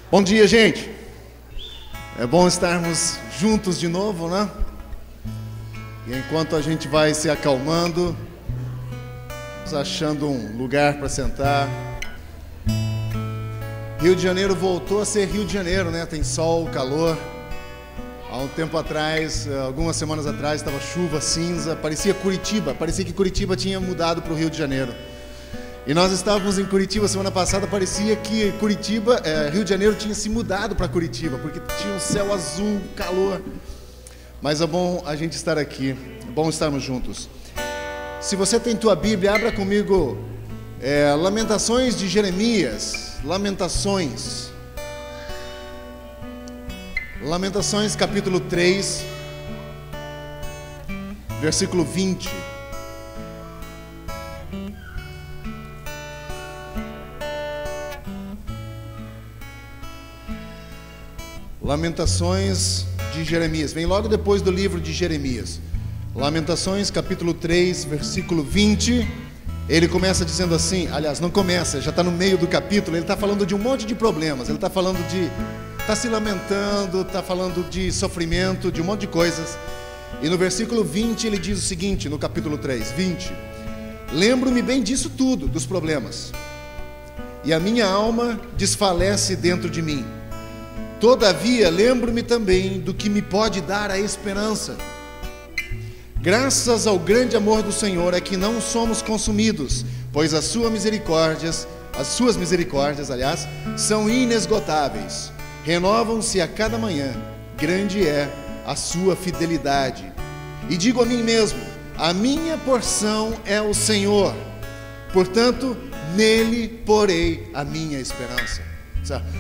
Bom dia, gente. É bom estarmos juntos de novo, né? E enquanto a gente vai se acalmando, achando um lugar para sentar. Rio de Janeiro voltou a ser Rio de Janeiro, né? Tem sol, calor. Há um tempo atrás, algumas semanas atrás, estava chuva, cinza, parecia Curitiba. Parecia que Curitiba tinha mudado para o Rio de Janeiro. E nós estávamos em Curitiba semana passada, parecia que Rio de Janeiro tinha se mudado para Curitiba, porque tinha um céu azul, calor. Mas é bom a gente estar aqui, é bom estarmos juntos. Se você tem tua Bíblia, abra comigo Lamentações de Jeremias. Lamentações capítulo 3, versículo 20. Lamentações de Jeremias, vem logo depois do livro de Jeremias. Lamentações capítulo 3, versículo 20. Ele começa dizendo assim, aliás, não começa, já está no meio do capítulo. Ele está falando de um monte de problemas. Ele está falando está se lamentando, está falando de sofrimento, de um monte de coisas. E no versículo 20 ele diz o seguinte, no capítulo 3, 20: lembro-me bem disso tudo, dos problemas, e a minha alma desfalece dentro de mim. Todavia lembro-me também do que me pode dar a esperança. Graças ao grande amor do Senhor é que não somos consumidos, pois as suas misericórdias, aliás, são inesgotáveis. Renovam-se a cada manhã, grande é a sua fidelidade. E digo a mim mesmo, a minha porção é o Senhor, portanto, nele porei a minha esperança.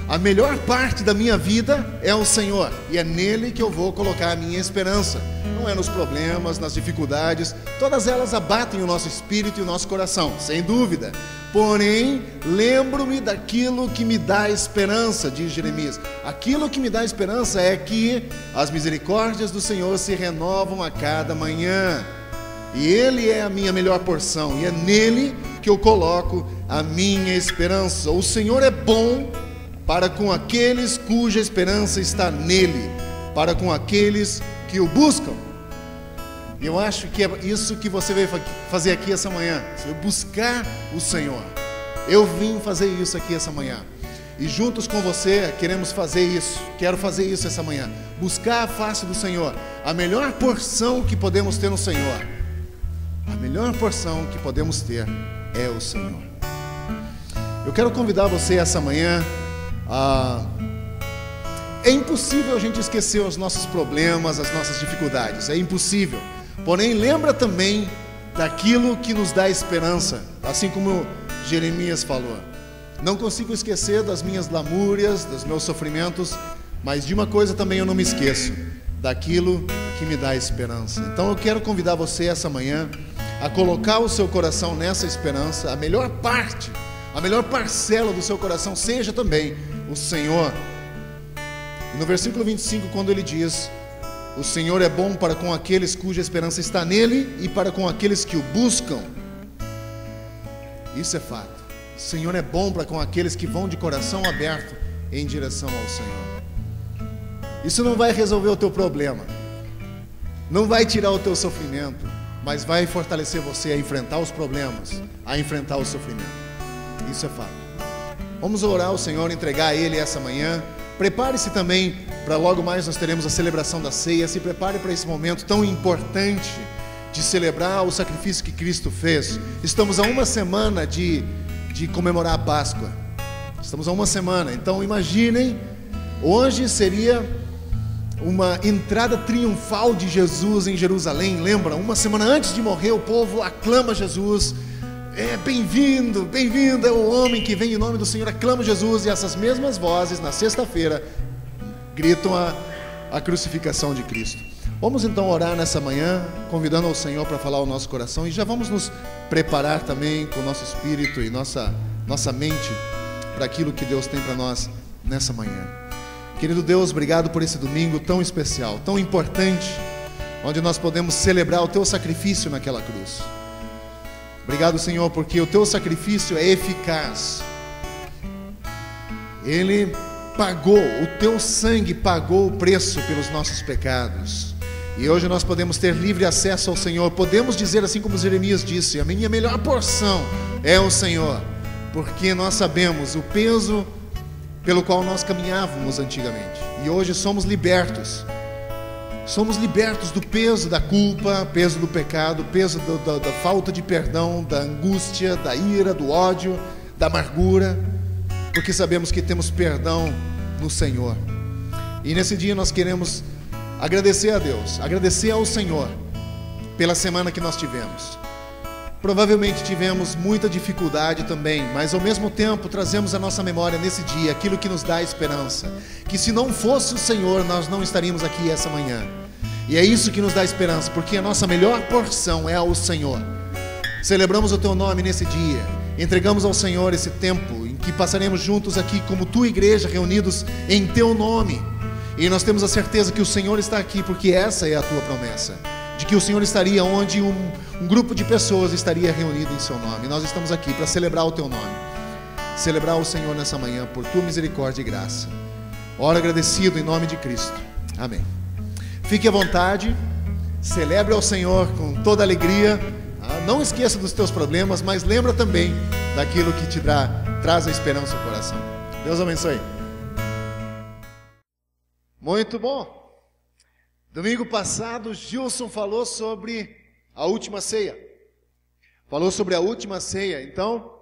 A melhor parte da minha vida é o Senhor, e é nele que eu vou colocar a minha esperança. Não é nos problemas, nas dificuldades. Todas elas abatem o nosso espírito e o nosso coração, sem dúvida. Porém, lembro-me daquilo que me dá esperança, diz Jeremias. Aquilo que me dá esperança é que as misericórdias do Senhor se renovam a cada manhã, e ele é a minha melhor porção, e é nele que eu coloco a minha esperança. O Senhor é bom para com aqueles cuja esperança está nele, para com aqueles que o buscam. E eu acho que é isso que você veio fazer aqui essa manhã. Você veio buscar o Senhor. Eu vim fazer isso aqui essa manhã, e juntos com você queremos fazer isso. Quero fazer isso essa manhã, buscar a face do Senhor. A melhor porção que podemos ter no Senhor, a melhor porção que podemos ter é o Senhor. Eu quero convidar você essa manhã. É impossível a gente esquecer os nossos problemas, as nossas dificuldades, é impossível. Porém, lembra também daquilo que nos dá esperança, assim como Jeremias falou. Não consigo esquecer das minhas lamúrias, dos meus sofrimentos, mas de uma coisa também eu não me esqueço, daquilo que me dá esperança. Então eu quero convidar você essa manhã a colocar o seu coração nessa esperança. A melhor parte, a melhor parcela do seu coração seja também o Senhor. E no versículo 25, quando ele diz: o Senhor é bom para com aqueles cuja esperança está nele e para com aqueles que o buscam. Isso é fato. O Senhor é bom para com aqueles que vão de coração aberto em direção ao Senhor. Isso não vai resolver o teu problema, não vai tirar o teu sofrimento, mas vai fortalecer você a enfrentar os problemas, a enfrentar o sofrimento. Isso é fato. Vamos orar ao Senhor, entregar a Ele essa manhã. Prepare-se também para logo mais nós teremos a celebração da ceia. Se prepare para esse momento tão importante de celebrar o sacrifício que Cristo fez. Estamos a uma semana de comemorar a Páscoa. Estamos a uma semana. Então imaginem, hoje seria uma entrada triunfal de Jesus em Jerusalém. Lembra? Uma semana antes de morrer, o povo aclama Jesus. Bem-vindo, bem-vindo é o homem que vem em nome do Senhor, aclama Jesus. E essas mesmas vozes, na sexta-feira, gritam a crucificação de Cristo. Vamos então orar nessa manhã, convidando ao Senhor para falar ao nosso coração, e já vamos nos preparar também com o nosso espírito e nossa mente para aquilo que Deus tem para nós nessa manhã. Querido Deus, obrigado por esse domingo tão especial, tão importante, onde nós podemos celebrar o teu sacrifício naquela cruz. Obrigado, Senhor, porque o teu sacrifício é eficaz. Ele o teu sangue pagou o preço pelos nossos pecados. E hoje nós podemos ter livre acesso ao Senhor. Podemos dizer assim como Jeremias disse: a minha melhor porção é o Senhor, porque nós sabemos o peso pelo qual nós caminhávamos antigamente. E hoje somos libertos. Somos libertos do peso da culpa, peso do pecado, peso da falta de perdão, da angústia, da ira, do ódio, da amargura, porque sabemos que temos perdão no Senhor. E nesse dia nós queremos agradecer a Deus, agradecer ao Senhor pela semana que nós tivemos. Provavelmente tivemos muita dificuldade também, mas ao mesmo tempo trazemos à nossa memória nesse dia aquilo que nos dá esperança, que se não fosse o Senhor nós não estaríamos aqui essa manhã. E é isso que nos dá esperança, porque a nossa melhor porção é o Senhor. Celebramos o teu nome nesse dia, entregamos ao Senhor esse tempo em que passaremos juntos aqui como tua igreja, reunidos em teu nome. E nós temos a certeza que o Senhor está aqui, porque essa é a tua promessa, de que o Senhor estaria onde um grupo de pessoas estaria reunido em seu nome. Nós estamos aqui para celebrar o teu nome, celebrar o Senhor nessa manhã por tua misericórdia e graça. Ora agradecido em nome de Cristo. Amém. Fique à vontade, celebre ao Senhor com toda alegria. Não esqueça dos teus problemas, mas lembra também daquilo que te traz a esperança ao coração. Deus abençoe. Muito bom. Domingo passado, Gilson falou sobre a última ceia. Falou sobre a última ceia. Então,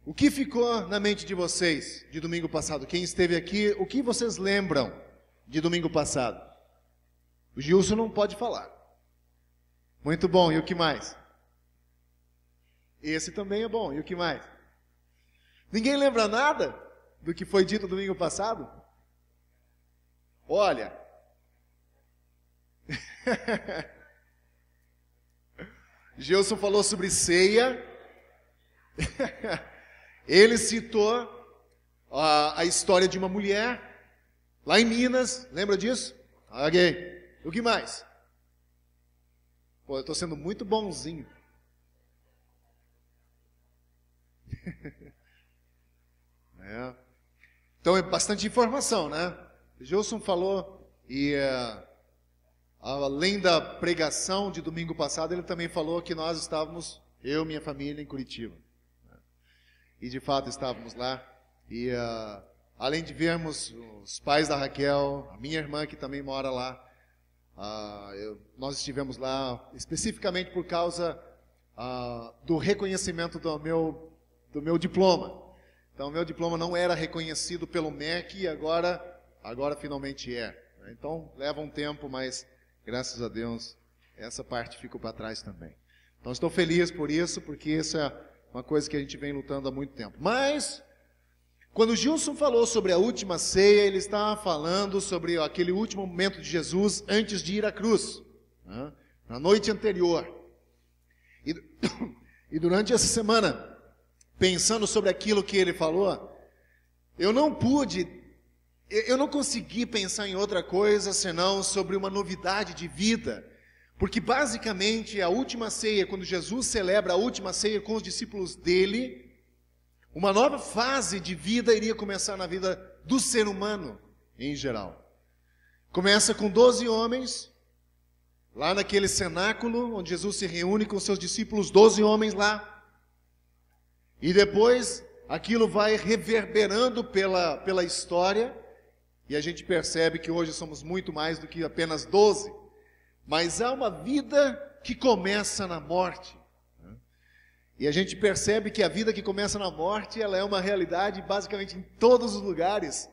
o que ficou na mente de vocês de domingo passado? Quem esteve aqui, o que vocês lembram de domingo passado? O Gilson não pode falar. Muito bom. E o que mais? Esse também é bom. E o que mais? Ninguém lembra nada do que foi dito domingo passado? Olha, Gilson falou sobre ceia. Ele citou a história de uma mulher lá em Minas. Lembra disso? Ok. O que mais? Pô, eu estou sendo muito bonzinho. Então é bastante informação, né? Gilson falou, e além da pregação de domingo passado, ele também falou que nós estávamos, eu e minha família, em Curitiba. E de fato estávamos lá. E além de vermos os pais da Raquel, a minha irmã que também mora lá, nós estivemos lá especificamente por causa do reconhecimento do meu diploma. Então, o meu diploma não era reconhecido pelo MEC e agora finalmente é. Então, leva um tempo, mas graças a Deus, essa parte ficou para trás também. Então, estou feliz por isso, porque isso é uma coisa que a gente vem lutando há muito tempo. Mas, quando Gilson falou sobre a última ceia, ele estava falando sobre aquele último momento de Jesus antes de ir à cruz, né? Na noite anterior. E durante essa semana, pensando sobre aquilo que ele falou, eu não consegui pensar em outra coisa senão sobre uma novidade de vida, porque basicamente a última ceia, quando Jesus celebra a última ceia com os discípulos dele, uma nova fase de vida iria começar na vida do ser humano em geral. Começa com 12 homens, lá naquele cenáculo, onde Jesus se reúne com seus discípulos, 12 homens lá. E depois aquilo vai reverberando pela história, e a gente percebe que hoje somos muito mais do que apenas 12. Mas há uma vida que começa na morte. E a gente percebe que a vida que começa na morte, ela é uma realidade basicamente em todos os lugares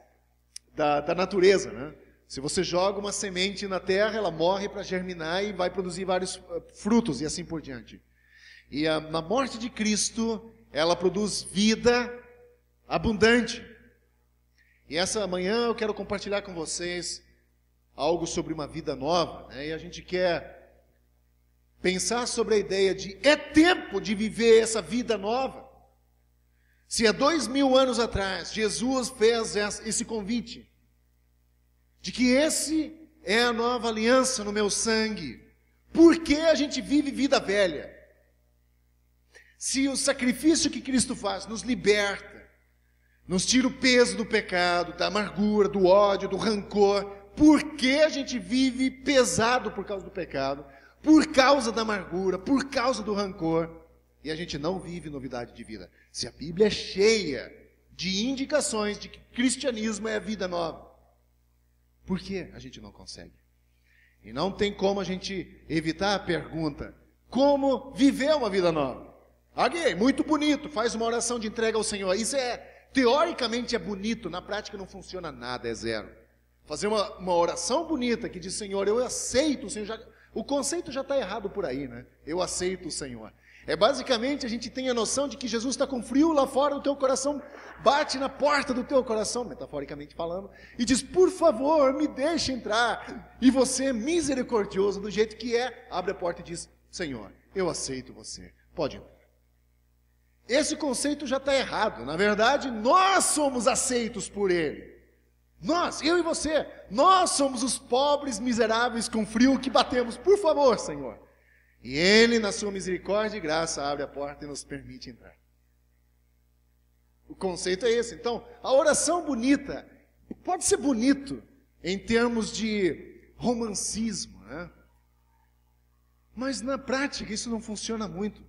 da natureza, né? Se você joga uma semente na terra, ela morre para germinar e vai produzir vários frutos e assim por diante. E na morte de Cristo, ela produz vida abundante. E essa manhã eu quero compartilhar com vocês algo sobre uma vida nova, né? E a gente quer pensar sobre a ideia de é tempo de viver essa vida nova. Se há 2000 anos atrás Jesus fez esse convite, de que esse é a nova aliança no meu sangue, por que a gente vive vida velha? Se o sacrifício que Cristo faz nos liberta, nos tira o peso do pecado, da amargura, do ódio, do rancor. Por que a gente vive pesado por causa do pecado, por causa da amargura, por causa do rancor, e a gente não vive novidade de vida? Se a Bíblia é cheia de indicações de que cristianismo é a vida nova, por que a gente não consegue? E não tem como a gente evitar a pergunta: como viver uma vida nova? Ok, muito bonito, faz uma oração de entrega ao Senhor. Isso teoricamente é bonito, na prática não funciona nada, é zero. Fazer uma oração bonita que diz: Senhor, eu aceito o Senhor. O conceito já está errado por aí, né? Eu aceito o Senhor. É basicamente a gente tem a noção de que Jesus está com frio lá fora do teu coração, bate na porta do teu coração, metaforicamente falando, e diz: por favor, me deixe entrar. E você é misericordioso do jeito que é, abre a porta e diz: Senhor, eu aceito você, pode entrar. Esse conceito já está errado. Na verdade, nós somos aceitos por Ele. Nós, eu e você, nós somos os pobres miseráveis com frio que batemos: por favor, Senhor. E Ele, na sua misericórdia e graça, abre a porta e nos permite entrar. O conceito é esse. Então, a oração bonita pode ser bonito em termos de romancismo, né? Mas na prática isso não funciona muito.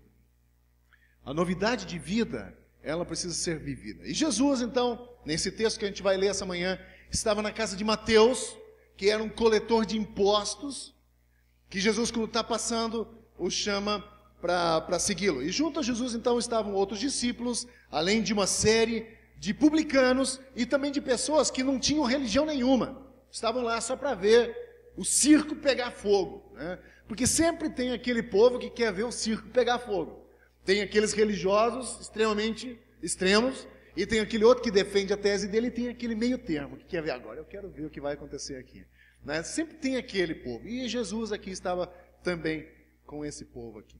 A novidade de vida, ela precisa ser vivida. E Jesus, então, nesse texto que a gente vai ler essa manhã, estava na casa de Mateus, que era um coletor de impostos, que Jesus, quando está passando, o chama para segui-lo. E junto a Jesus, então, estavam outros discípulos, além de uma série de publicanos e também de pessoas que não tinham religião nenhuma. Estavam lá só para ver o circo pegar fogo, né? Porque sempre tem aquele povo que quer ver o circo pegar fogo. Tem aqueles religiosos extremamente extremos, e tem aquele outro que defende a tese dele, e tem aquele meio termo, que quer ver agora, eu quero ver o que vai acontecer aqui, né? Sempre tem aquele povo, e Jesus aqui estava também com esse povo aqui.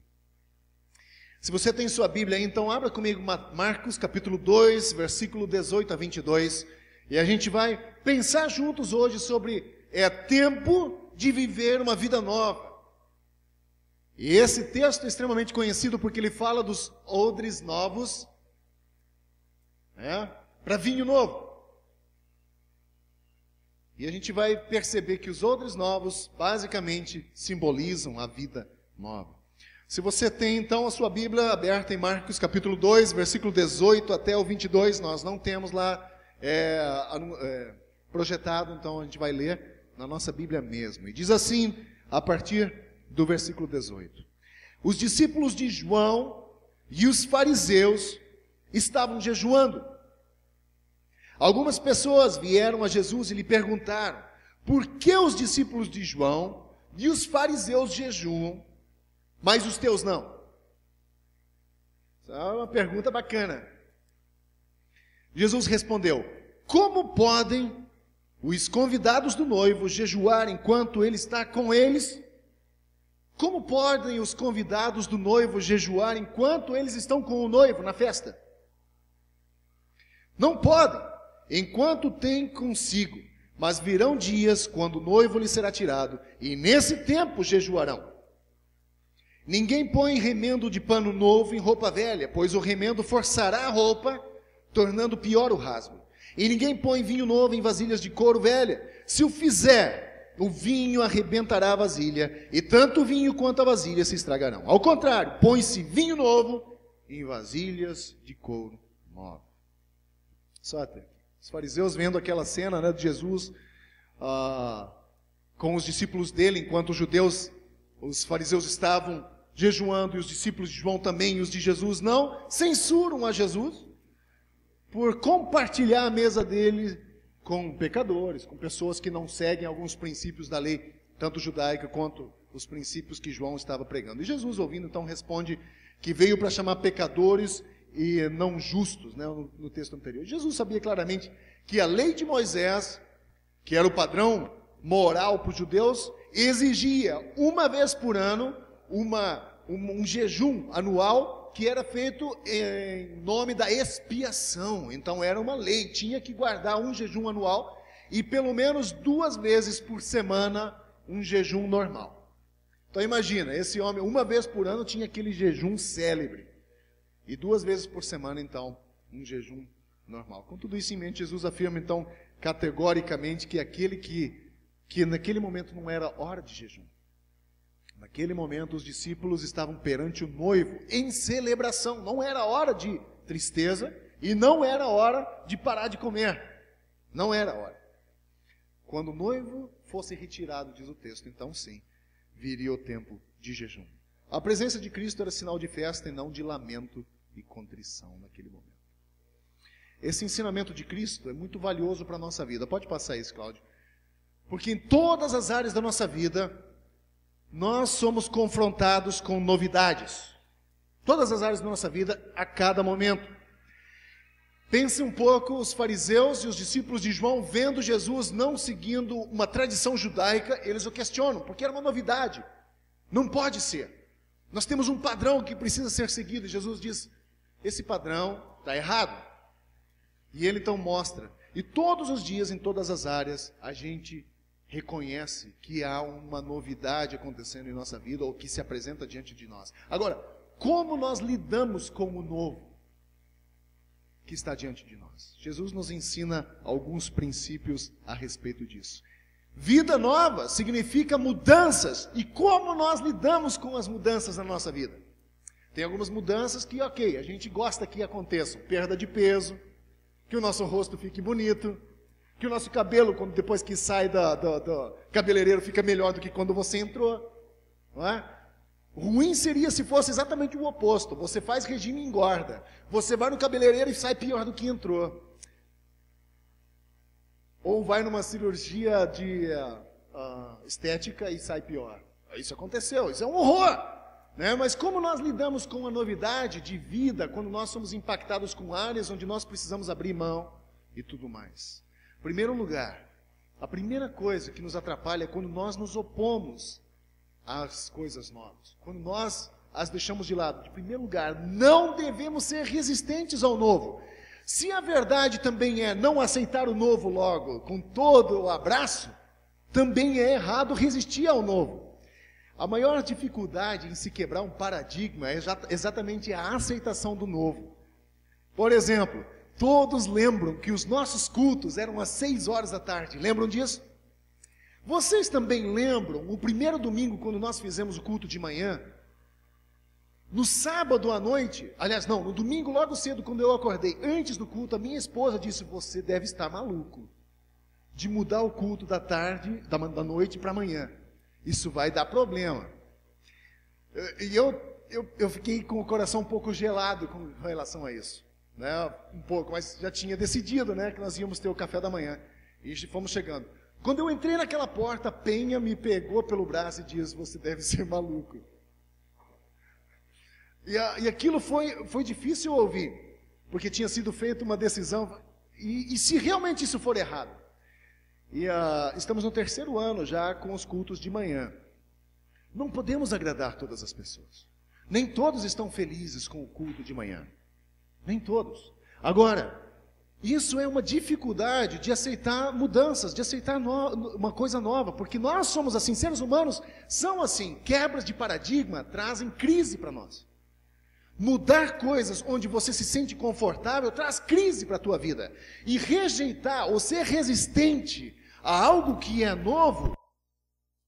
Se você tem sua Bíblia aí, então abra comigo Marcos capítulo 2, versículo 18 a 22, e a gente vai pensar juntos hoje sobre tempo de viver uma vida nova. E esse texto é extremamente conhecido porque ele fala dos odres novos, para vinho novo. E a gente vai perceber que os odres novos basicamente simbolizam a vida nova. Se você tem então a sua Bíblia aberta em Marcos capítulo 2, versículo 18 até o 22, nós não temos lá projetado, então a gente vai ler na nossa Bíblia mesmo. E diz assim, a partir do versículo 18: os discípulos de João e os fariseus estavam jejuando. Algumas pessoas vieram a Jesus e lhe perguntaram: por que os discípulos de João e os fariseus jejuam, mas os teus não? Essa é uma pergunta bacana. Jesus respondeu: como podem os convidados do noivo jejuar enquanto ele está com eles? Como podem os convidados do noivo jejuar enquanto eles estão com o noivo na festa? Não podem, enquanto têm consigo, mas virão dias quando o noivo lhe será tirado, e nesse tempo jejuarão. Ninguém põe remendo de pano novo em roupa velha, pois o remendo forçará a roupa, tornando pior o rasgo. E ninguém põe vinho novo em vasilhas de couro velha. Se o fizer, o vinho arrebentará a vasilha, e tanto o vinho quanto a vasilha se estragarão. Ao contrário, põe-se vinho novo em vasilhas de couro nova. Só até os fariseus vendo aquela cena, né, de Jesus com os discípulos dele, enquanto os fariseus estavam jejuando, e os discípulos de João também, e os de Jesus não, censuram a Jesus por compartilhar a mesa dele com pecadores, com pessoas que não seguem alguns princípios da lei, tanto judaica quanto os princípios que João estava pregando. E Jesus, ouvindo, então responde que veio para chamar pecadores e não justos, né, no texto anterior. Jesus sabia claramente que a lei de Moisés, que era o padrão moral para os judeus, exigia uma vez por ano um jejum anual que era feito em nome da expiação. Então era uma lei, tinha que guardar um jejum anual e pelo menos 2 vezes por semana um jejum normal. Então imagina, esse homem uma vez por ano tinha aquele jejum célebre, e 2 vezes por semana então um jejum normal. Com tudo isso em mente, Jesus afirma então categoricamente que aquele que naquele momento não era hora de jejum. Naquele momento os discípulos estavam perante o noivo em celebração, não era hora de tristeza e não era hora de parar de comer. Não era hora. Quando o noivo fosse retirado, diz o texto, então sim, viria o tempo de jejum. A presença de Cristo era sinal de festa e não de lamento e contrição naquele momento. Esse ensinamento de Cristo é muito valioso para a nossa vida. Pode passar isso, Cláudio. Porque em todas as áreas da nossa vida, nós somos confrontados com novidades. Todas as áreas da nossa vida, a cada momento. Pense um pouco, os fariseus e os discípulos de João, vendo Jesus não seguindo uma tradição judaica, eles o questionam, porque era uma novidade. Não pode ser. Nós temos um padrão que precisa ser seguido. E Jesus diz, esse padrão está errado. E ele então mostra. E todos os dias, em todas as áreas, a gente reconhece que há uma novidade acontecendo em nossa vida, ou que se apresenta diante de nós. Agora, como nós lidamos com o novo que está diante de nós? Jesus nos ensina alguns princípios a respeito disso. Vida nova significa mudanças. E como nós lidamos com as mudanças na nossa vida? Tem algumas mudanças que, ok, a gente gosta que aconteçam. Perda de peso, que o nosso rosto fique bonito, que o nosso cabelo, depois que sai do cabeleireiro, fica melhor do que quando você entrou. Não é? Ruim seria se fosse exatamente o oposto. Você faz regime e engorda. Você vai no cabeleireiro e sai pior do que entrou. Ou vai numa cirurgia de estética e sai pior. Isso aconteceu, isso é um horror. Né? Mas como nós lidamos com a novidade de vida, quando nós somos impactados com áreas onde nós precisamos abrir mão e tudo mais? Em primeiro lugar, a primeira coisa que nos atrapalha é quando nós nos opomos às coisas novas. Quando nós as deixamos de lado. Em primeiro lugar, não devemos ser resistentes ao novo. Se a verdade também é não aceitar o novo logo, com todo o abraço, também é errado resistir ao novo. A maior dificuldade em se quebrar um paradigma é exatamente a aceitação do novo. Por exemplo, todos lembram que os nossos cultos eram às 6 horas da tarde. Lembram disso? Vocês também lembram o primeiro domingo, quando nós fizemos o culto de manhã? No sábado à noite, aliás não, no domingo logo cedo, quando eu acordei, antes do culto, a minha esposa disse, você deve estar maluco de mudar o culto da tarde, da noite para amanhã. Isso vai dar problema. E eu fiquei com o coração um pouco gelado com relação a isso. Né? Um pouco, mas já tinha decidido, né, que nós íamos ter o café da manhã. E fomos chegando. Quando eu entrei naquela porta, a Penha me pegou pelo braço e disse, você deve ser maluco. E aquilo foi difícil ouvir, porque tinha sido feita uma decisão, e se realmente isso for errado? Estamos no 3º ano já com os cultos de manhã. Não podemos agradar todas as pessoas. Nem todos estão felizes com o culto de manhã. Nem todos. Agora, isso é uma dificuldade de aceitar mudanças, de aceitar uma coisa nova, porque nós somos assim, seres humanos são assim, quebras de paradigma trazem crise para nós. Mudar coisas onde você se sente confortável traz crise para a tua vida. E rejeitar ou ser resistente a algo que é novo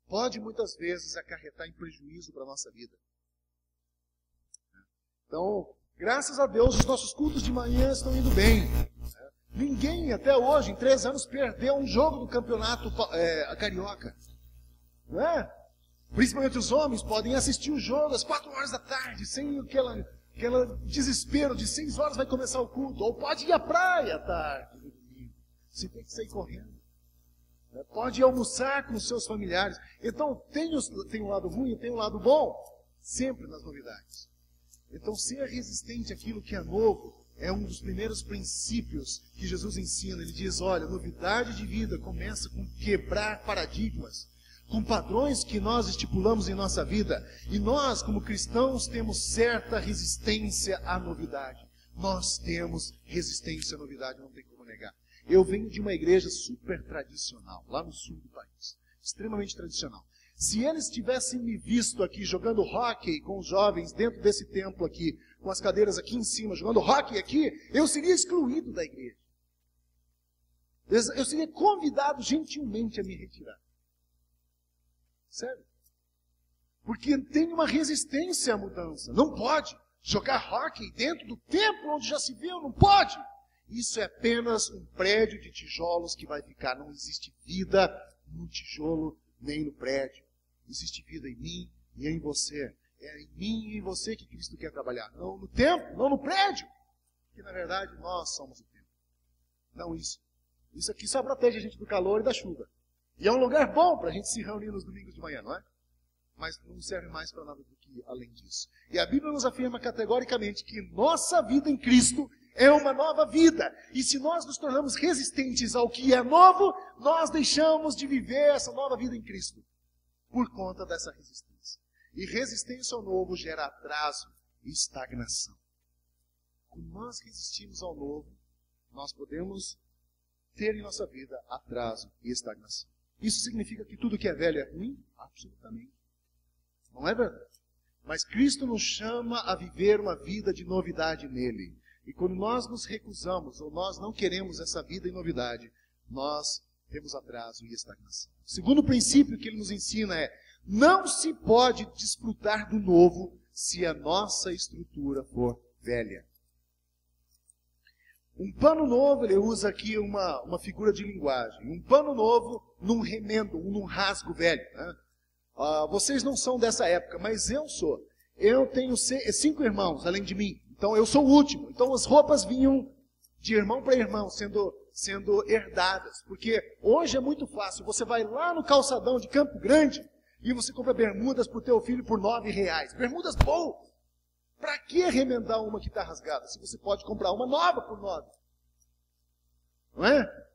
pode muitas vezes acarretar em prejuízo para a nossa vida. Então, graças a Deus, os nossos cultos de manhã estão indo bem. Ninguém até hoje, em 3 anos, perdeu um jogo do campeonato carioca. Não é? Principalmente os homens podem assistir o jogo às 4 horas da tarde, sem aquele desespero de 6 horas vai começar o culto. Ou pode ir à praia à tarde, no domingo. Você tem que sair correndo. Pode ir almoçar com os seus familiares. Então, tem um lado ruim e tem um lado bom, sempre nas novidades. Então, ser resistente àquilo que é novo é um dos primeiros princípios que Jesus ensina. Ele diz, olha, novidade de vida começa com quebrar paradigmas, com padrões que nós estipulamos em nossa vida. E nós, como cristãos, temos certa resistência à novidade. Nós temos resistência à novidade, não tem como negar. Eu venho de uma igreja super tradicional, lá no sul do país, extremamente tradicional. Se eles tivessem me visto aqui jogando hóquei com os jovens dentro desse templo aqui, com as cadeiras aqui em cima, jogando hóquei aqui, eu seria excluído da igreja. Eu seria convidado gentilmente a me retirar. Sério. Porque tem uma resistência à mudança. Não pode jogar hóquei dentro do templo onde já se viu, não pode. Isso é apenas um prédio de tijolos que vai ficar. Não existe vida no tijolo nem no prédio. Existe vida em mim e em você. É em mim e em você que Cristo quer trabalhar. Não no templo, não no prédio. Porque na verdade nós somos o templo. Não isso. Isso aqui só protege a gente do calor e da chuva. E é um lugar bom para a gente se reunir nos domingos de manhã, não é? Mas não serve mais para nada do que além disso. E a Bíblia nos afirma categoricamente que nossa vida em Cristo é uma nova vida. E se nós nos tornamos resistentes ao que é novo, nós deixamos de viver essa nova vida em Cristo. Por conta dessa resistência. E resistência ao novo gera atraso e estagnação. Quando nós resistimos ao novo, nós podemos ter em nossa vida atraso e estagnação. Isso significa que tudo que é velho é ruim? Absolutamente. Não é verdade. Mas Cristo nos chama a viver uma vida de novidade nele. E quando nós nos recusamos, ou nós não queremos essa vida em novidade, nós temos atraso e estagnação. O segundo princípio que ele nos ensina é: não se pode desfrutar do novo se a nossa estrutura for velha. Um pano novo, ele usa aqui uma figura de linguagem. Um pano novo num remendo, num rasgo velho. Né? Vocês não são dessa época, mas eu sou. Eu tenho 5 irmãos, além de mim. Então eu sou o último. Então as roupas vinham de irmão para irmão, sendo herdadas. Porque hoje é muito fácil. Você vai lá no calçadão de Campo Grande e você compra bermudas para o teu filho por R$9. Bermudas boas. Para que remendar uma que está rasgada, se você pode comprar uma nova por 9? Não é?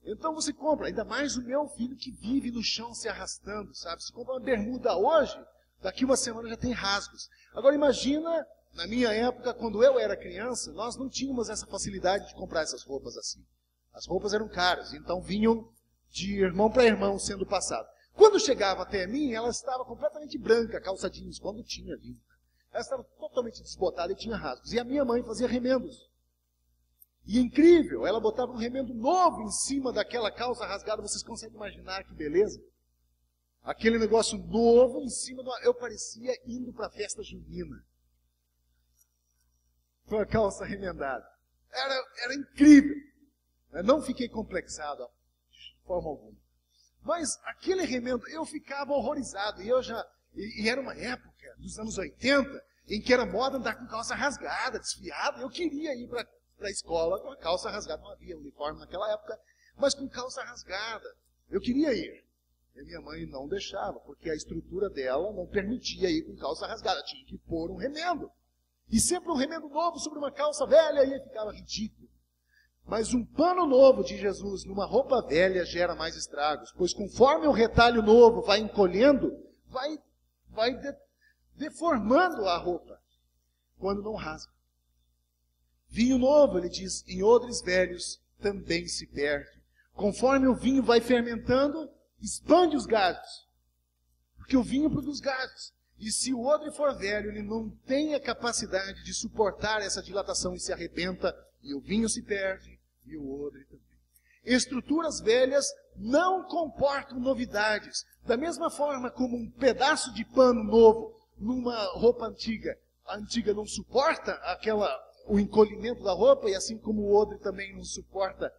Então você compra, ainda mais o meu filho que vive no chão se arrastando, sabe? Se compra uma bermuda hoje, daqui uma semana já tem rasgos. Agora imagina, na minha época, quando eu era criança, nós não tínhamos essa facilidade de comprar essas roupas assim. As roupas eram caras, então vinham de irmão para irmão sendo passado. Quando chegava até mim, ela estava completamente branca, calça jeans, quando tinha jeans. Ela estava totalmente desbotada e tinha rasgos. E a minha mãe fazia remendos. E incrível, ela botava um remendo novo em cima daquela calça rasgada. Vocês conseguem imaginar que beleza? Aquele negócio novo em cima do... Eu parecia indo para a festa junina. Com a calça remendada. Era incrível. Eu não fiquei complexado de forma alguma. Mas aquele remendo, eu ficava horrorizado. E era uma época dos anos 80, em que era moda andar com calça rasgada, desfiada. Eu queria ir para a escola com a calça rasgada. Não havia uniforme naquela época, mas com calça rasgada. Eu queria ir. E minha mãe não deixava, porque a estrutura dela não permitia ir com calça rasgada. Tinha que pôr um remendo. E sempre um remendo novo sobre uma calça velha, e aí ficava ridículo. Mas um pano novo de Jesus numa roupa velha gera mais estragos, pois conforme o retalho novo vai encolhendo, vai deformando a roupa, quando não rasga. Vinho novo, ele diz, em odres velhos também se perde. Conforme o vinho vai fermentando, expande os gases. Porque o vinho produz gases. E se o odre for velho, ele não tem a capacidade de suportar essa dilatação e se arrebenta, e o vinho se perde, e o odre também. Estruturas velhas não comportam novidades. Da mesma forma como um pedaço de pano novo numa roupa antiga, a antiga não suporta o encolhimento da roupa, e assim como o odre também não suporta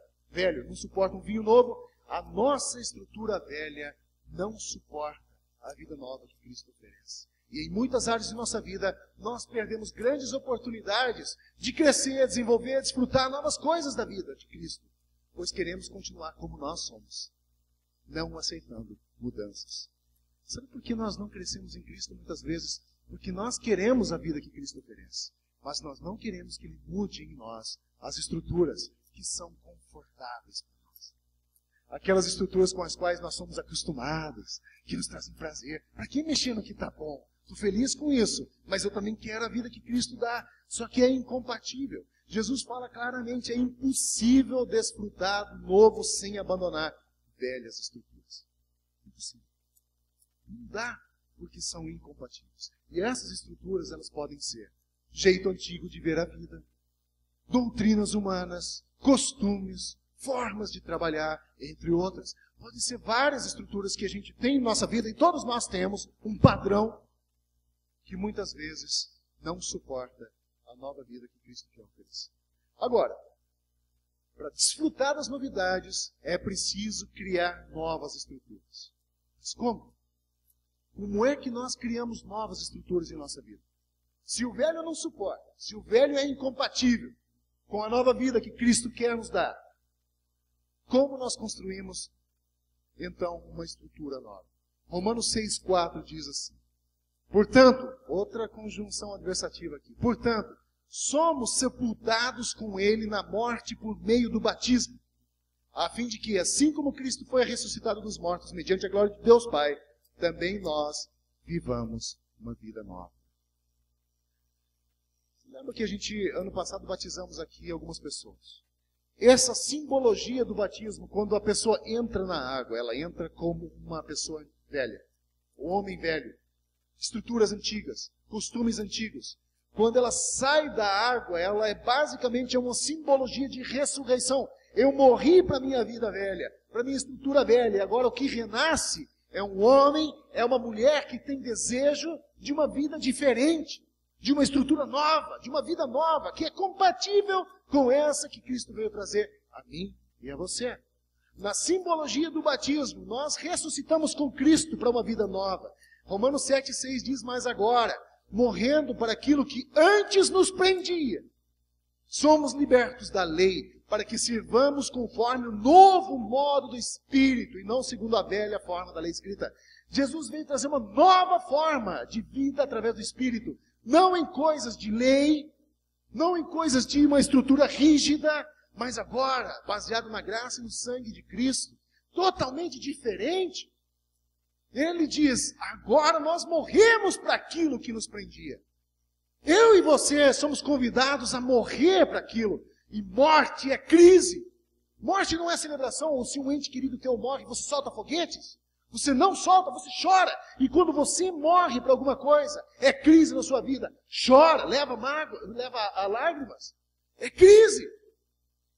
um vinho novo, a nossa estrutura velha não suporta a vida nova que Cristo oferece. E em muitas áreas de nossa vida, nós perdemos grandes oportunidades de crescer, desenvolver, desfrutar novas coisas da vida de Cristo, pois queremos continuar como nós somos, não aceitando mudanças. Sabe por que nós não crescemos em Cristo muitas vezes? Porque nós queremos a vida que Cristo oferece, mas nós não queremos que Ele mude em nós as estruturas que são confortáveis para nós. Aquelas estruturas com as quais nós somos acostumados, que nos trazem prazer. Para que mexer no que está bom? Estou feliz com isso, mas eu também quero a vida que Cristo dá. Só que é incompatível. Jesus fala claramente, é impossível desfrutar do novo sem abandonar velhas estruturas. Impossível. Não dá, porque são incompatíveis. E essas estruturas, elas podem ser jeito antigo de ver a vida, doutrinas humanas, costumes, formas de trabalhar, entre outras. Podem ser várias estruturas que a gente tem em nossa vida, e todos nós temos um padrão que muitas vezes não suporta a nova vida que Cristo quer oferecer. Agora, para desfrutar das novidades, é preciso criar novas estruturas. Mas como? Como é que nós criamos novas estruturas em nossa vida? Se o velho não suporta, se o velho é incompatível com a nova vida que Cristo quer nos dar, como nós construímos, então, uma estrutura nova? Romanos 6,4 diz assim: portanto, outra conjunção adversativa aqui, portanto, somos sepultados com Ele na morte por meio do batismo, a fim de que, assim como Cristo foi ressuscitado dos mortos mediante a glória de Deus Pai, também nós vivamos uma vida nova. Lembra que ano passado, batizamos aqui algumas pessoas. Essa simbologia do batismo, quando a pessoa entra na água, ela entra como uma pessoa velha, um homem velho, estruturas antigas, costumes antigos. Quando ela sai da água, ela é basicamente uma simbologia de ressurreição. Eu morri para a minha vida velha, para a minha estrutura velha, e agora o que renasce é um homem, é uma mulher que tem desejo de uma vida diferente, de uma estrutura nova, de uma vida nova, que é compatível com essa que Cristo veio trazer a mim e a você. Na simbologia do batismo, nós ressuscitamos com Cristo para uma vida nova. Romanos 7,6 diz: mas agora, morrendo para aquilo que antes nos prendia, somos libertos da lei, para que sirvamos conforme o novo modo do Espírito, e não segundo a velha forma da lei escrita. Jesus veio trazer uma nova forma de vida através do Espírito, não em coisas de lei, não em coisas de uma estrutura rígida, mas agora, baseado na graça e no sangue de Cristo, totalmente diferente. Ele diz: agora nós morremos para aquilo que nos prendia. Eu e você somos convidados a morrer para aquilo. E morte é crise. Morte não é celebração. Ou se um ente querido teu morre, você solta foguetes. Você não solta, você chora. E quando você morre para alguma coisa, é crise na sua vida. Chora, leva mágoa, leva a lágrimas. É crise.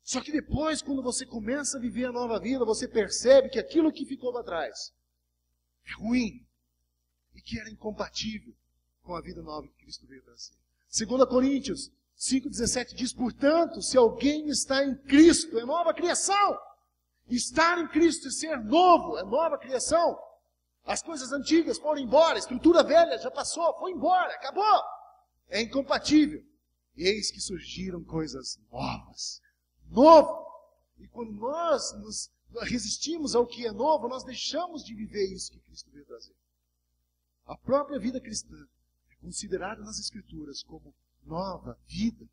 Só que depois, quando você começa a viver a nova vida, você percebe que aquilo que ficou para trás é ruim e que era incompatível com a vida nova que Cristo veio trazer. 2 Coríntios 5,17 diz: portanto, se alguém está em Cristo, é nova criação. Estar em Cristo e ser novo é nova criação. As coisas antigas foram embora, a estrutura velha já passou, foi embora, acabou. É incompatível. Eis que surgiram coisas novas. Novo. E quando nós nos resistimos ao que é novo, nós deixamos de viver isso que Cristo veio trazer. A própria vida cristã é considerada nas Escrituras como nova vida.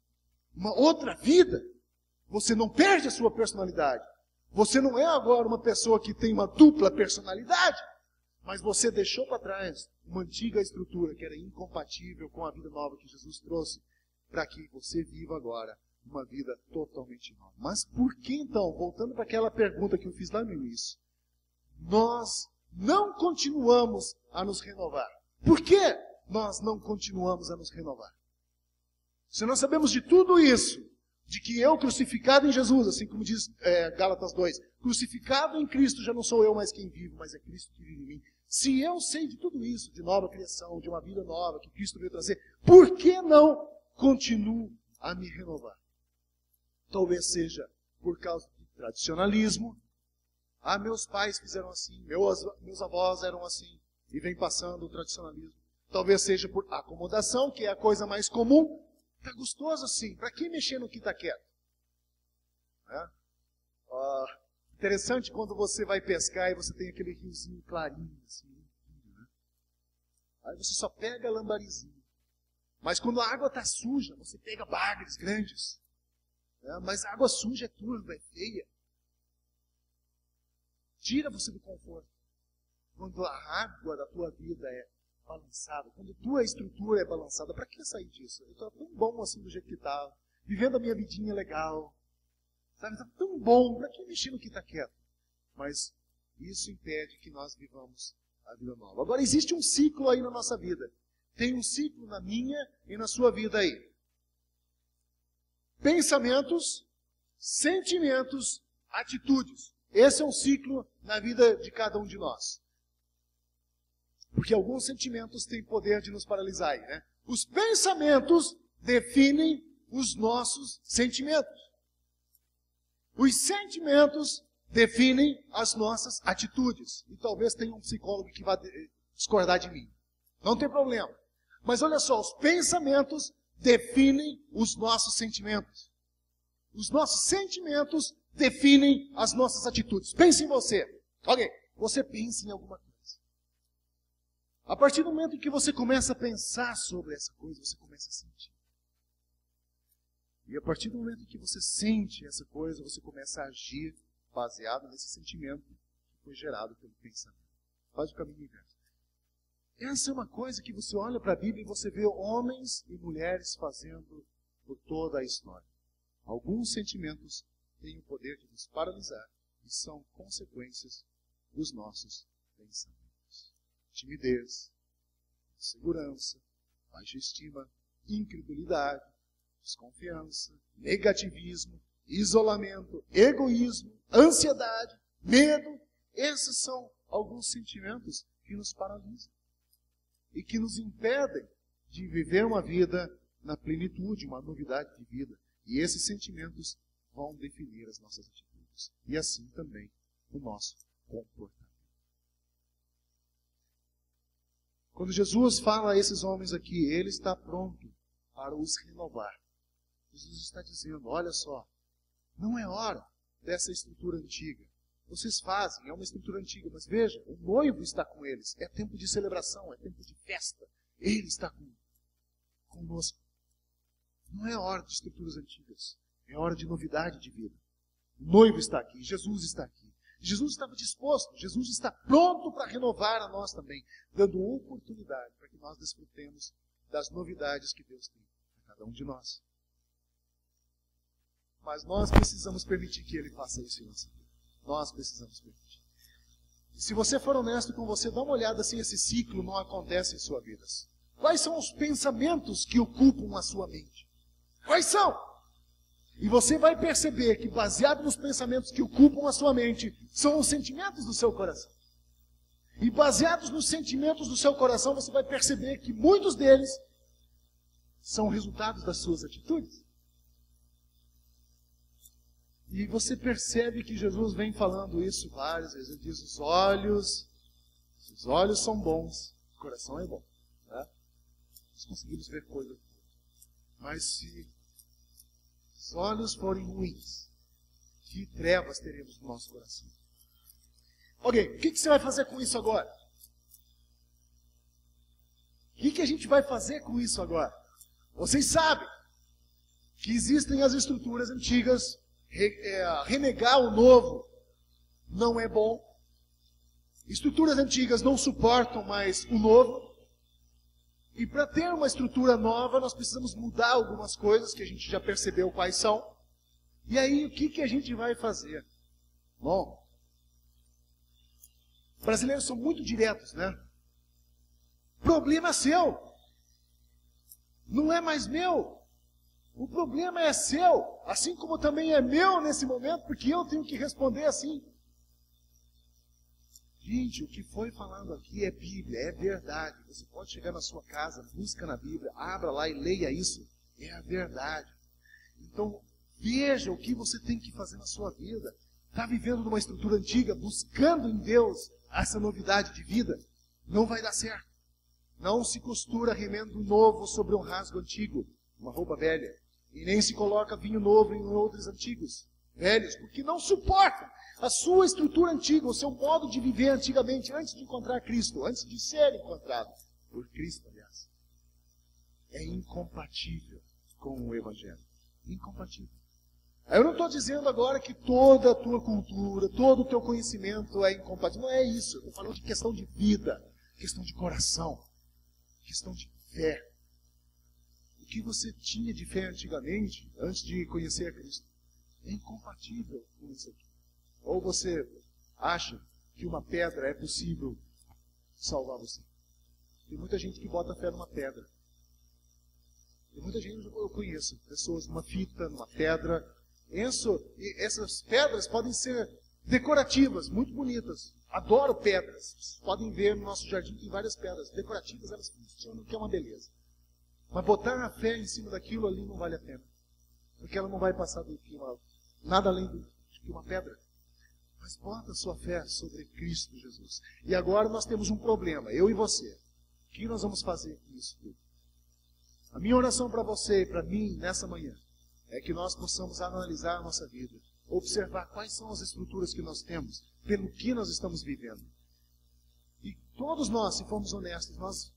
Uma outra vida. Você não perde a sua personalidade. Você não é agora uma pessoa que tem uma dupla personalidade, mas você deixou para trás uma antiga estrutura que era incompatível com a vida nova que Jesus trouxe, para que você viva agora uma vida totalmente nova. Mas por que então, voltando para aquela pergunta que eu fiz lá no início, nós não continuamos a nos renovar? Por que nós não continuamos a nos renovar? Se nós sabemos de tudo isso, de que eu crucificado em Jesus, assim como diz Gálatas 2, crucificado em Cristo, já não sou eu mais quem vivo, mas é Cristo que vive em mim. Se eu sei de tudo isso, de nova criação, de uma vida nova que Cristo veio trazer, por que não continuo a me renovar? Talvez seja por causa do tradicionalismo. Meus pais fizeram assim, meus avós eram assim, e vem passando o tradicionalismo. Talvez seja por acomodação, que é a coisa mais comum. Está gostoso assim, para que mexer no que está quieto? Interessante quando você vai pescar e você tem aquele riozinho clarinho, assim, né? Aí você só pega lambarizinho. Mas quando a água está suja, você pega bagres grandes. Mas a água suja é turva, é feia. Tira você do conforto. Quando a água da tua vida é balançada, quando a tua estrutura é balançada, para que sair disso? Eu estou tão bom assim do jeito que estava, vivendo a minha vidinha legal, sabe? Está tão bom, para que mexer no que está quieto? Mas isso impede que nós vivamos a vida nova. Agora existe um ciclo aí na nossa vida. Tem um ciclo na minha e na sua vida aí. Pensamentos, sentimentos, atitudes. Esse é um ciclo na vida de cada um de nós. Porque alguns sentimentos têm poder de nos paralisar aí, né? Os pensamentos definem os nossos sentimentos. Os sentimentos definem as nossas atitudes. E talvez tenha um psicólogo que vá discordar de mim. Não tem problema. Mas olha só, os pensamentos definem os nossos sentimentos. Os nossos sentimentos definem as nossas atitudes. Pense em você. Ok, você pensa em alguma coisa. A partir do momento em que você começa a pensar sobre essa coisa, você começa a sentir. E a partir do momento em que você sente essa coisa, você começa a agir baseado nesse sentimento que foi gerado pelo pensamento. Faz o caminho inverso. Essa é uma coisa que você olha para a Bíblia e você vê homens e mulheres fazendo por toda a história. Alguns sentimentos têm o poder de nos paralisar e são consequências dos nossos pensamentos. Timidez, insegurança, baixa estima, incredulidade, desconfiança, negativismo, isolamento, egoísmo, ansiedade, medo. Esses são alguns sentimentos que nos paralisam e que nos impedem de viver uma vida na plenitude, uma novidade de vida. E esses sentimentos vão definir as nossas atitudes e assim também o nosso comportamento. Quando Jesus fala a esses homens aqui, Ele está pronto para os renovar. Jesus está dizendo, olha só, não é hora dessa estrutura antiga. Vocês fazem, é uma estrutura antiga, mas veja, o noivo está com eles. É tempo de celebração, é tempo de festa. Ele está conosco. Não é hora de estruturas antigas, é hora de novidade de vida. O noivo está aqui, Jesus está aqui. Jesus estava disposto, Jesus está pronto para renovar a nós também, dando oportunidade para que nós desfrutemos das novidades que Deus tem para cada um de nós. Mas nós precisamos permitir que Ele faça isso em nossa vida. Nós precisamos permitir. E se você for honesto com você, dá uma olhada se esse ciclo não acontece em sua vida. Quais são os pensamentos que ocupam a sua mente? Quais são? E você vai perceber que, baseado nos pensamentos que ocupam a sua mente, são os sentimentos do seu coração. E baseados nos sentimentos do seu coração, você vai perceber que muitos deles são resultados das suas atitudes. E você percebe que Jesus vem falando isso várias vezes. Ele diz, os olhos são bons, o coração é bom. Né? Nós conseguimos ver coisas. Mas se os olhos forem ruins, que trevas teremos no nosso coração? Ok, o que você vai fazer com isso agora? O que a gente vai fazer com isso agora? Vocês sabem que existem as estruturas antigas, renegar o novo não é bom. Estruturas antigas não suportam mais o novo. E para ter uma estrutura nova, nós precisamos mudar algumas coisas que a gente já percebeu quais são. E aí, o que a gente vai fazer? Bom, brasileiros são muito diretos, né? Problema seu. Não é mais meu. O problema é seu, assim como também é meu nesse momento, porque eu tenho que responder assim. Gente, o que foi falado aqui é Bíblia, é verdade. Você pode chegar na sua casa, busca na Bíblia, abra lá e leia isso. É a verdade. Então, veja o que você tem que fazer na sua vida. Está vivendo numa estrutura antiga, buscando em Deus essa novidade de vida? Não vai dar certo. Não se costura remendo novo sobre um rasgo antigo, uma roupa velha. E nem se coloca vinho novo em outros antigos, velhos, porque não suportam a sua estrutura antiga, o seu modo de viver antigamente, antes de encontrar Cristo, antes de ser encontrado por Cristo, aliás. É incompatível com o Evangelho. Incompatível. Eu não estou dizendo agora que toda a tua cultura, todo o teu conhecimento é incompatível. Não é isso. Eu estou falando de questão de vida, questão de coração, questão de fé. O que você tinha de fé antigamente, antes de conhecer a Cristo, é incompatível com isso aqui. Ou você acha que uma pedra é possível salvar você. Tem muita gente que bota fé numa pedra. Tem muita gente, eu conheço, pessoas numa fita, numa pedra, essas pedras podem ser decorativas, muito bonitas. Adoro pedras. Vocês podem ver no nosso jardim tem várias pedras decorativas, elas funcionam, que é uma beleza. Mas botar a fé em cima daquilo ali não vale a pena. Porque ela não vai passar do que nada além do que uma pedra. Mas bota a sua fé sobre Cristo Jesus. E agora nós temos um problema, eu e você. O que nós vamos fazer com isso tudo? A minha oração para você e para mim nessa manhã é que nós possamos analisar a nossa vida, observar quais são as estruturas que nós temos, pelo que nós estamos vivendo. E todos nós, se formos honestos, nós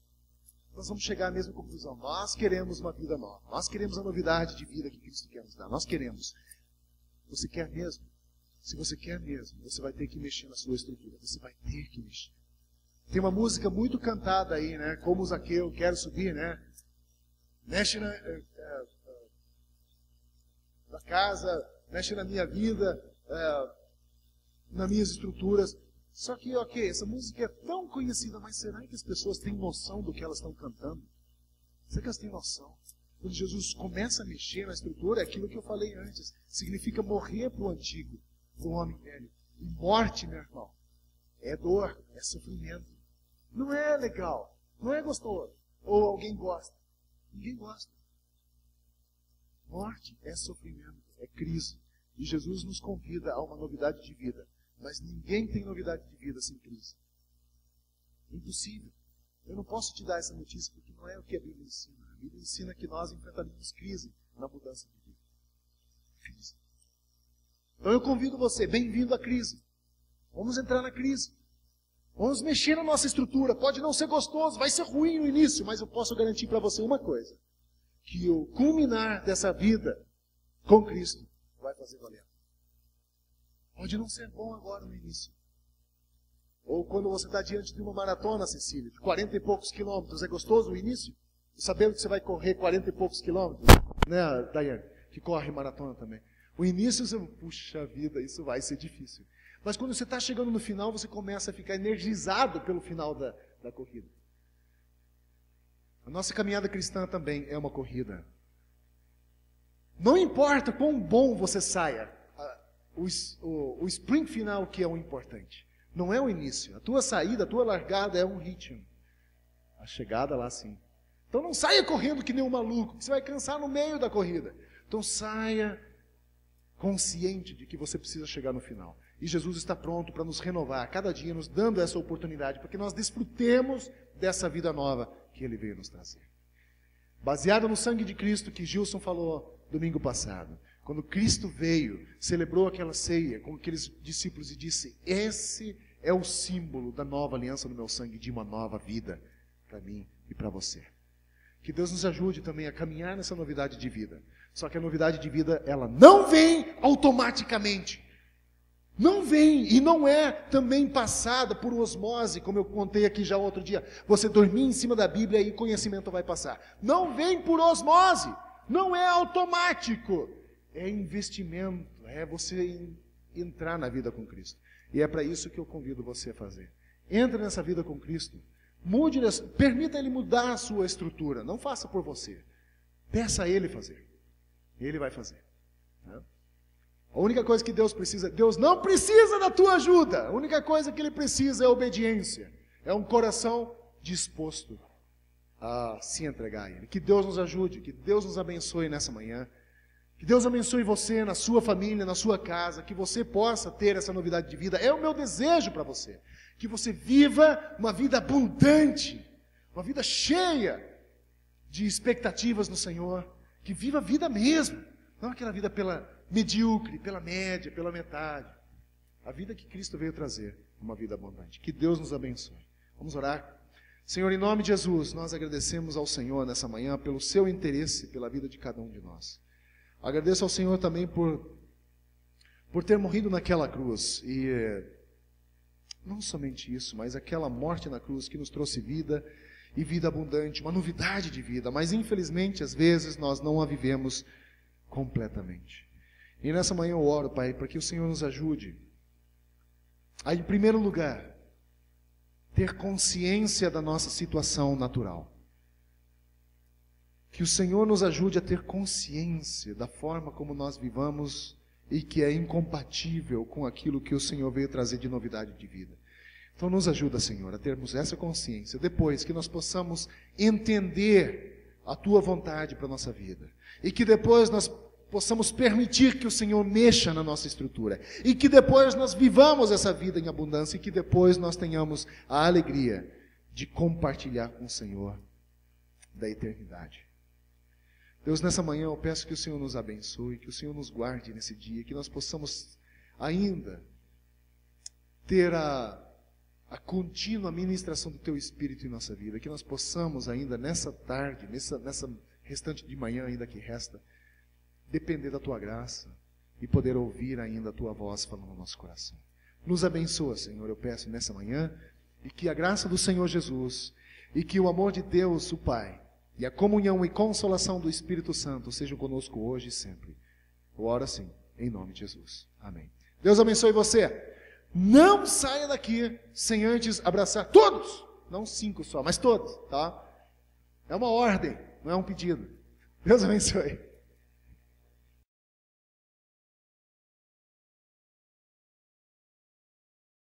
vamos chegar à mesma conclusão. Nós queremos uma vida nova. Nós queremos a novidade de vida que Cristo quer nos dar. Nós queremos. Você quer mesmo? Se você quer mesmo, você vai ter que mexer na sua estrutura. Você vai ter que mexer. Tem uma música muito cantada aí, né? Como o Zaqueu, quero subir, né? Mexe na casa, mexe na minha vida, nas minhas estruturas. Só que, ok, essa música é tão conhecida, mas será que as pessoas têm noção do que elas estão cantando? Será que elas têm noção? Quando Jesus começa a mexer na estrutura, é aquilo que eu falei antes. Significa morrer para o antigo, para o homem velho. E morte, meu irmão, é dor, é sofrimento. Não é legal, não é gostoso. Ou alguém gosta. Ninguém gosta. Morte é sofrimento, é crise. E Jesus nos convida a uma novidade de vida. Mas ninguém tem novidade de vida sem crise. Impossível. Eu não posso te dar essa notícia porque não é o que a Bíblia ensina. A Bíblia ensina que nós enfrentaremos crise na mudança de vida. Crise. Então eu convido você, bem-vindo à crise. Vamos entrar na crise. Vamos mexer na nossa estrutura. Pode não ser gostoso, vai ser ruim no início, mas eu posso garantir para você uma coisa. Que o culminar dessa vida com Cristo vai fazer valer. Pode não ser bom agora no início. Ou quando você está diante de uma maratona, Cecília, de 40 e poucos quilômetros, é gostoso o início? Sabendo que você vai correr 40 e poucos quilômetros? Né, Daiane? Que corre maratona também. O início, você, puxa vida, isso vai ser difícil. Mas quando você está chegando no final, você começa a ficar energizado pelo final da corrida. A nossa caminhada cristã também é uma corrida. Não importa quão bom você saia, o sprint final que é o importante. Não é o início. A tua saída, a tua largada é um ritmo. A chegada lá sim. Então não saia correndo que nem um maluco, que você vai cansar no meio da corrida. Então saia consciente de que você precisa chegar no final. E Jesus está pronto para nos renovar, cada dia nos dando essa oportunidade, porque nós desfrutemos dessa vida nova que Ele veio nos trazer. Baseado no sangue de Cristo que Gilson falou domingo passado. Quando Cristo veio, celebrou aquela ceia com aqueles discípulos e disse: esse é o símbolo da nova aliança no meu sangue, de uma nova vida para mim e para você. Que Deus nos ajude também a caminhar nessa novidade de vida. Só que a novidade de vida, ela não vem automaticamente. Não vem e não é também passada por osmose, como eu contei aqui já outro dia. Você dormir em cima da Bíblia e conhecimento vai passar. Não vem por osmose, não é automático. É investimento, é você entrar na vida com Cristo. E é para isso que eu convido você a fazer. Entre nessa vida com Cristo, permita Ele mudar a sua estrutura, não faça por você. Peça a Ele fazer. Ele vai fazer. Né? A única coisa que Deus precisa, Deus não precisa da tua ajuda. A única coisa que Ele precisa é obediência. É um coração disposto a se entregar a Ele. Que Deus nos ajude, que Deus nos abençoe nessa manhã. Que Deus abençoe você, na sua família, na sua casa, que você possa ter essa novidade de vida. É o meu desejo para você. Que você viva uma vida abundante, uma vida cheia de expectativas no Senhor. Que viva a vida mesmo, não aquela vida pela medíocre, pela média, pela metade. A vida que Cristo veio trazer, uma vida abundante. Que Deus nos abençoe. Vamos orar. Senhor, em nome de Jesus, nós agradecemos ao Senhor nessa manhã pelo seu interesse pela vida de cada um de nós. Agradeço ao Senhor também por ter morrido naquela cruz. E não somente isso, mas aquela morte na cruz que nos trouxe vida e vida abundante, uma novidade de vida. Mas infelizmente, às vezes, nós não a vivemos completamente. E nessa manhã eu oro, Pai, para que o Senhor nos ajude a, em primeiro lugar, ter consciência da nossa situação natural. Que o Senhor nos ajude a ter consciência da forma como nós vivamos e que é incompatível com aquilo que o Senhor veio trazer de novidade de vida. Então nos ajuda, Senhor, a termos essa consciência, depois que nós possamos entender a Tua vontade para a nossa vida, e que depois nós possamos permitir que o Senhor mexa na nossa estrutura, e que depois nós vivamos essa vida em abundância, e que depois nós tenhamos a alegria de compartilhar com o Senhor da eternidade. Deus, nessa manhã eu peço que o Senhor nos abençoe, que o Senhor nos guarde nesse dia, que nós possamos ainda ter a contínua ministração do Teu Espírito em nossa vida, que nós possamos ainda nessa tarde, nessa restante de manhã ainda que resta, depender da Tua graça e poder ouvir ainda a Tua voz falando no nosso coração. Nos abençoa, Senhor, eu peço nessa manhã, e que a graça do Senhor Jesus, e que o amor de Deus, o Pai, e a comunhão e consolação do Espírito Santo sejam conosco hoje e sempre. Eu oro assim, em nome de Jesus. Amém. Deus abençoe você. Não saia daqui sem antes abraçar todos, não 5 só, mas todos, tá? É uma ordem, não é um pedido. Deus abençoe.